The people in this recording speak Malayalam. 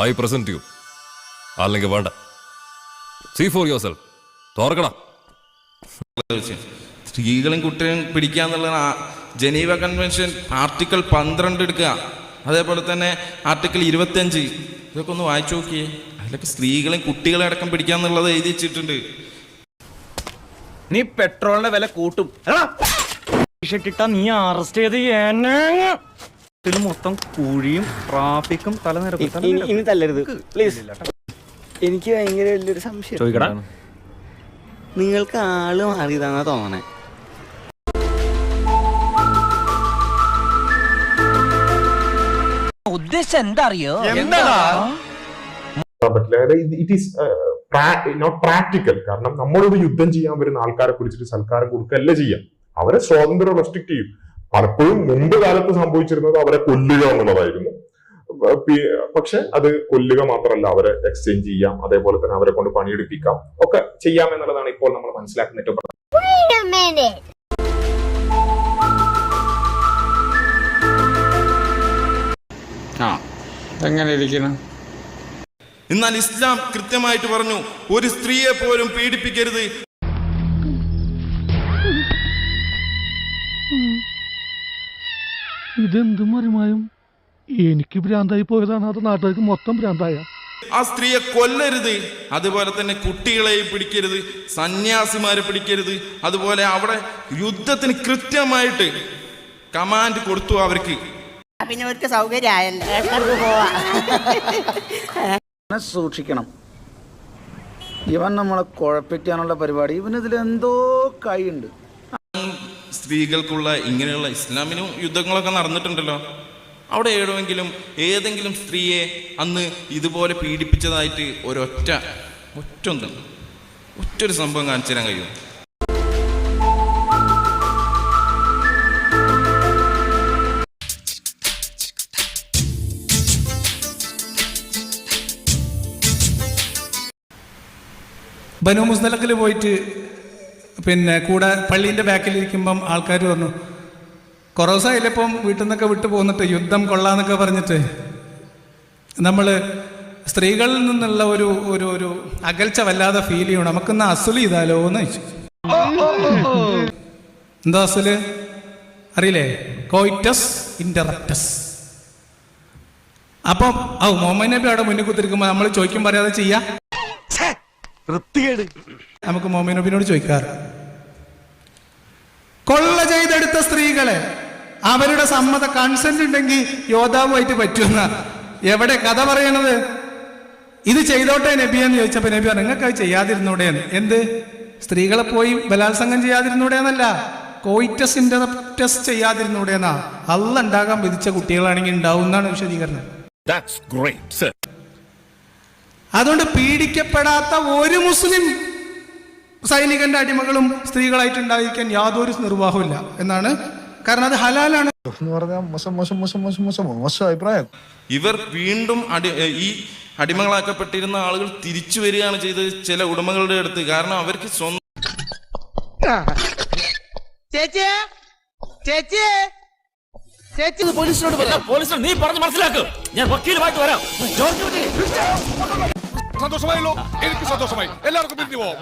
I present you. അല്ലെങ്കിൽ വേണ്ട. See for yourself. തോർക്കണം. സ്ത്രീകളെയും കുട്ടികളെയും പിടിക്കാന്നുള്ള ജനീവ കൺവെൻഷൻ ആർട്ടിക്കിൾ 12 എടുക്കുക. അതേപോലെ തന്നെ ആർട്ടിക്കിൾ 25 ഇതൊക്കെ ഒന്ന് വായിച്ചു നോക്കിയേ. അതിലൊക്കെ സ്ത്രീകളെയും കുട്ടികളെ അടക്കം പിടിക്കാന്നുള്ളത് എഴുതി വെച്ചിട്ടുണ്ട്. നീ പെട്രോളിന്റെ വില കൂട്ടും. നീ അറസ്റ്റ് ചെയ്ത് മൊത്തം കുഴിയും ട്രാഫിക്കും ഇനി തല്ലരുത് പ്ലീസ്. എനിക്ക് ഭയങ്കര വലിയൊരു സംശയം ചോദിക്കടാ. നിങ്ങൾക്ക് ആള് മാറിയതാണെന്നാ തോന്നണേ. ഉദ്ദേശം എന്താ അറിയോ? It is not practical. കാരണം നമ്മളൊരു യുദ്ധം ചെയ്യാൻ വരുന്ന ആൾക്കാരെ പിടിച്ചിട്ട് സൽക്കാരം കൊടുക്കല്ല ചെയ്യാം. അവരെ സ്വാതന്ത്ര്യം റെസ്ട്രിക്ട് ചെയ്യും. പലപ്പോഴും മുമ്പ് കാലത്ത് സംഭവിച്ചിരുന്നത് അവരെ കൊല്ലുക എന്നുള്ളതായിരുന്നു. പക്ഷെ അത് കൊല്ലുക മാത്രമല്ല, അവരെ എക്സ്ചേഞ്ച് ചെയ്യാം, അതേപോലെ തന്നെ അവരെ കൊണ്ട് പണിയെടുപ്പിക്കാം, ഒക്കെ ചെയ്യാം എന്നുള്ളതാണ് ഇപ്പോൾ നമ്മൾ മനസ്സിലാക്കുന്ന ഏറ്റവും എങ്ങനെ ഇരിക്കണം. എന്നാൽ ഇസ്ലാം കൃത്യമായിട്ട് പറഞ്ഞു, ഒരു സ്ത്രീയെ പോലും പീഡിപ്പിക്കരുത്. ഇതെന്ത് മറിമായും എനിക്ക് ഭ്രാന്തായി പോയതാണ്, അത് നാട്ടുകാർക്ക് മൊത്തം ഭ്രാന്തായ. ആ സ്ത്രീയെ കൊല്ലരുത്. അതുപോലെ തന്നെ കുട്ടികളെയും പിടിക്കരുത്, സന്യാസിമാരെ പിടിക്കരുത്. അതുപോലെ അവിടെ യുദ്ധത്തിന് കൃത്യമായിട്ട് കമാൻഡ് കൊടുത്തു അവർക്ക്. പിന്നെ അവർക്ക് സൗകര്യമായല്ലോ. സൂക്ഷിക്കണം. ഇവൻ നമ്മളെ കുഴപ്പിക്കാനുള്ള പരിപാടി, ഇവനിതിലെന്തോ കൈയുണ്ട്. സ്ത്രീകൾക്കുള്ള ഇങ്ങനെയുള്ള ഇസ്ലാമിനും യുദ്ധങ്ങളൊക്കെ നടന്നിട്ടുണ്ടല്ലോ. അവിടെ ഏതെങ്കിലും സ്ത്രീയെ അന്ന് ഇതുപോലെ പീഡിപ്പിച്ചതായിട്ട് ഒറ്റൊരു സംഭവം കാണിച്ചു തരാൻ കഴിയും? ബനു മുസ്തലക്കിൽ പോയിട്ട് പിന്നെ കൂടെ പള്ളീൻ്റെ ബാക്കിലിരിക്കുമ്പം ആൾക്കാർ പറഞ്ഞു, കൊറോസായിലിപ്പം വീട്ടിൽ നിന്നൊക്കെ വിട്ടു പോന്നിട്ട് യുദ്ധം കൊള്ളാന്നൊക്കെ പറഞ്ഞിട്ട് നമ്മൾ സ്ത്രീകളിൽ നിന്നുള്ള ഒരു ഒരു ഒരു അകൽച്ച വല്ലാതെ ഫീൽ ചെയ്യണം, നമുക്കിന്ന് അസുൽ ചെയ്താലോ എന്ന് ചോദിച്ചു. എന്താ അസുല് അറിയില്ലേ? Coitus interruptus. അപ്പം മുഹമ്മദ് നബി അവിടെ മുന്നിൽ കുത്തിരിക്കുമ്പോൾ നമ്മൾ ചോദിക്കും പറയാതെ ചെയ്യാം. നമുക്ക് മുഹമ്മദ് നബിനോട് ചോദിക്കാറ്, കൊള്ള ചെയ്തെടുത്ത സ്ത്രീകളെ അവരുടെ സമ്മത കൺസെന്റ് ഉണ്ടെങ്കിൽ യോദ്ധാവുമായിട്ട് പറ്റുന്ന എവിടെ കഥ പറയണത്? ഇത് ചെയ്തോട്ടെ നബിയെന്ന് ചോദിച്ചപ്പോ നബി പറഞ്ഞു, നിങ്ങൾക്ക് അത് ചെയ്യാതിരുന്നൂടെയെന്ന്. എന്ത്? സ്ത്രീകളെ പോയി ബലാത്സംഗം ചെയ്യാതിരുന്നൂടെയെന്നല്ല, കോയിറ്റസ് ഇന്ററപ്റ്റസ് ചെയ്യാതിരുന്നൂടെയെന്നാ. അള്ള ഉണ്ടാകാൻ വിധിച്ച കുട്ടികളാണെങ്കിൽ ഉണ്ടാവും എന്നാണ് വിശദീകരണം. അതുകൊണ്ട് പീഡിക്കപ്പെടാത്ത ഒരു മുസ്ലിം സൈനികന്റെ അടിമകളും സ്ത്രീകളായിട്ടുണ്ടായിരിക്കാൻ യാതൊരു നിർവാഹമില്ല എന്നാണ്. കാരണം അത് ഹലാലാണ്. ഇവർ വീണ്ടും ഈ അടിമകളാക്കപ്പെട്ടിരുന്ന ആളുകൾ തിരിച്ചു വരികയാണ് ചെയ്തത് ചില ഉടമകളുടെ അടുത്ത്. കാരണം അവർക്ക് സ്വന്തം പോലീസിനോട് നീ പറഞ്ഞ് മനസ്സിലാക്ക്. ഞാൻ വക്കീലുമായിട്ട് വരാം. സന്തോഷമായല്ലോ, എനിക്ക് സന്തോഷമായി. എല്ലാവർക്കും പിരിഞ്ഞു പോവാം.